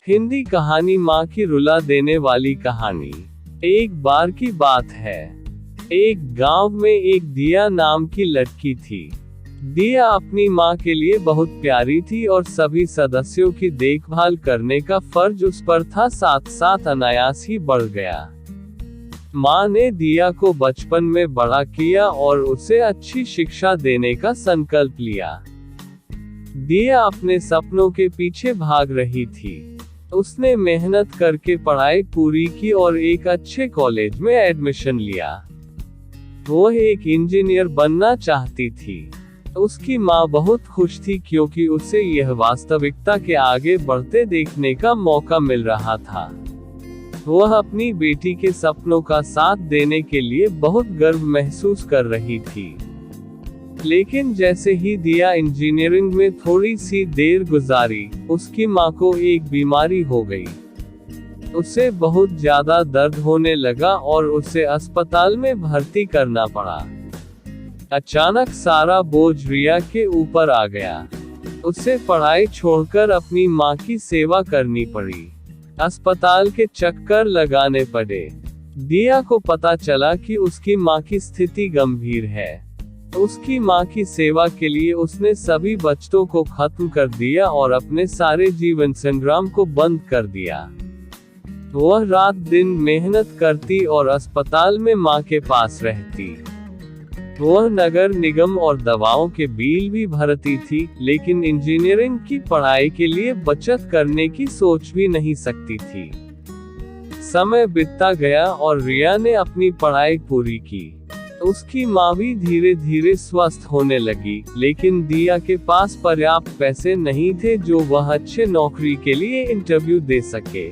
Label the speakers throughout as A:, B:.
A: हिंदी कहानी माँ की रुला देने वाली कहानी। एक बार की बात है, एक गांव में एक दिया नाम की लड़की थी। दिया अपनी माँ के लिए बहुत प्यारी थी और सभी सदस्यों की देखभाल करने का फर्ज उस पर था, साथ साथ अनायास ही बढ़ गया। माँ ने दिया को बचपन में बड़ा किया और उसे अच्छी शिक्षा देने का संकल्प लिया। दिया अपने सपनों के पीछे भाग रही थी। उसने मेहनत करके पढ़ाई पूरी की और एक अच्छे कॉलेज में एडमिशन लिया। वह एक इंजीनियर बनना चाहती थी। उसकी माँ बहुत खुश थी क्योंकि उसे यह वास्तविकता के आगे बढ़ते देखने का मौका मिल रहा था। वह अपनी बेटी के सपनों का साथ देने के लिए बहुत गर्व महसूस कर रही थी। लेकिन जैसे ही दिया इंजीनियरिंग में थोड़ी सी देर गुजारी, उसकी माँ को एक बीमारी हो गई। उसे बहुत ज्यादा दर्द होने लगा और उसे अस्पताल में भर्ती करना पड़ा। अचानक सारा बोझ रिया के ऊपर आ गया। उसे पढ़ाई छोड़कर अपनी माँ की सेवा करनी पड़ी। अस्पताल के चक्कर लगाने पड़े। दिया को पता चला कि उसकी माँ की स्थिति गंभीर है। उसकी माँ की सेवा के लिए उसने सभी बचतों को खत्म कर दिया और अपने सारे जीवन संग्राम को बंद कर दिया। वह रात दिन मेहनत करती और अस्पताल में माँ के पास रहती। वह नगर निगम और दवाओं के बिल भी भरती थी, लेकिन इंजीनियरिंग की पढ़ाई के लिए बचत करने की सोच भी नहीं सकती थी। समय बीतता गया और रिया ने अपनी पढ़ाई पूरी की। उसकी माँ भी धीरे धीरे स्वस्थ होने लगी, लेकिन दिया के पास पर्याप्त पैसे नहीं थे जो वह अच्छे नौकरी के लिए इंटरव्यू दे सके।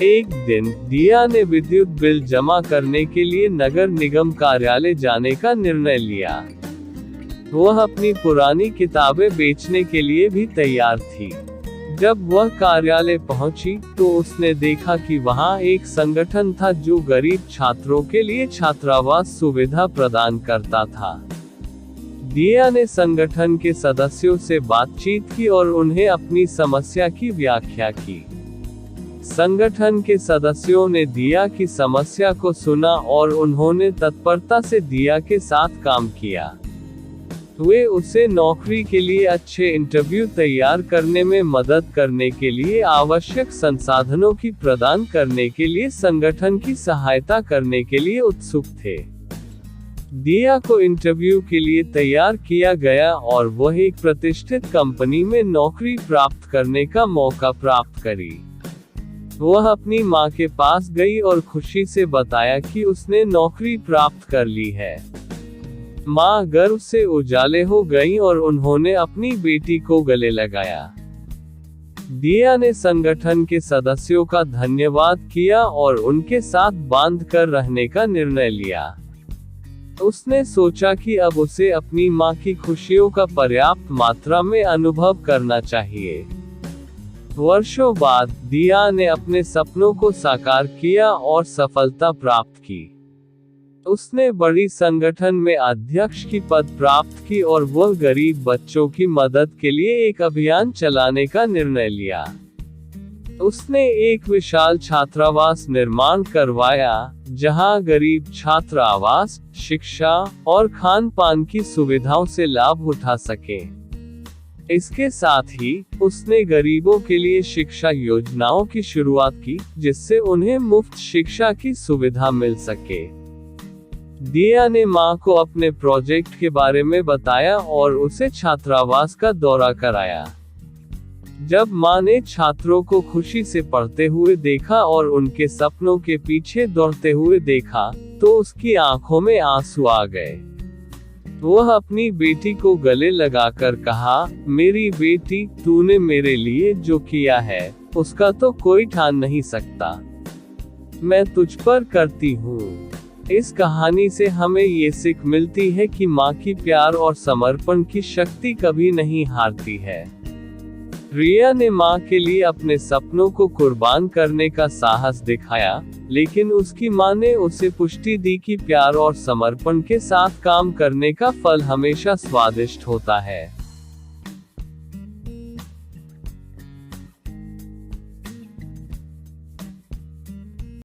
A: एक दिन दिया ने विद्युत बिल जमा करने के लिए नगर निगम कार्यालय जाने का निर्णय लिया। वह अपनी पुरानी किताबें बेचने के लिए भी तैयार थी। जब वह कार्यालय पहुंची तो उसने देखा कि वहां एक संगठन था जो गरीब छात्रों के लिए छात्रावास सुविधा प्रदान करता था। दिया ने संगठन के सदस्यों से बातचीत की और उन्हें अपनी समस्या की व्याख्या की। संगठन के सदस्यों ने दिया की समस्या को सुना और उन्होंने तत्परता से दिया के साथ काम किया। वे उसे नौकरी के लिए अच्छे इंटरव्यू तैयार करने में मदद करने के लिए आवश्यक संसाधनों की प्रदान करने के लिए संगठन की सहायता करने के लिए उत्सुक थे। दिया को इंटरव्यू के लिए तैयार किया गया और वह एक प्रतिष्ठित कंपनी में नौकरी प्राप्त करने का मौका प्राप्त करी। वह अपनी माँ के पास गई और खुशी से बताया कि उसने नौकरी प्राप्त कर ली है। माँ गर्व से उजाले हो गई और उन्होंने अपनी बेटी को गले लगाया। दिया ने संगठन के सदस्यों का धन्यवाद किया और उनके साथ बांध कर रहने का निर्णय लिया। उसने सोचा कि अब उसे अपनी माँ की खुशियों का पर्याप्त मात्रा में अनुभव करना चाहिए। वर्षों बाद दिया ने अपने सपनों को साकार किया और सफलता प्राप्त की। उसने बड़ी संगठन में अध्यक्ष की पद प्राप्त की और वह गरीब बच्चों की मदद के लिए एक अभियान चलाने का निर्णय लिया। उसने एक विशाल छात्रावास निर्माण करवाया, जहां गरीब छात्र आवास, शिक्षा और खान पान की सुविधाओं से लाभ उठा सके। इसके साथ ही उसने गरीबों के लिए शिक्षा योजनाओं की शुरुआत की, जिससे उन्हें मुफ्त शिक्षा की सुविधा मिल सके। दिया ने माँ को अपने प्रोजेक्ट के बारे में बताया और उसे छात्रावास का दौरा कराया। जब माँ ने छात्रों को खुशी से पढ़ते हुए देखा और उनके सपनों के पीछे दौड़ते हुए देखा, तो उसकी आंखों में आंसू आ गए। वह अपनी बेटी को गले लगाकर कहा, मेरी बेटी, तूने मेरे लिए जो किया है उसका तो कोई ठान नहीं सकता। मैं तुझ पर करती हूँ। इस कहानी से हमें ये सीख मिलती है कि माँ की प्यार और समर्पण की शक्ति कभी नहीं हारती है। रिया ने माँ के लिए अपने सपनों को कुर्बान करने का साहस दिखाया, लेकिन उसकी माँ ने उसे पुष्टि दी कि प्यार और समर्पण के साथ काम करने का फल हमेशा स्वादिष्ट होता है।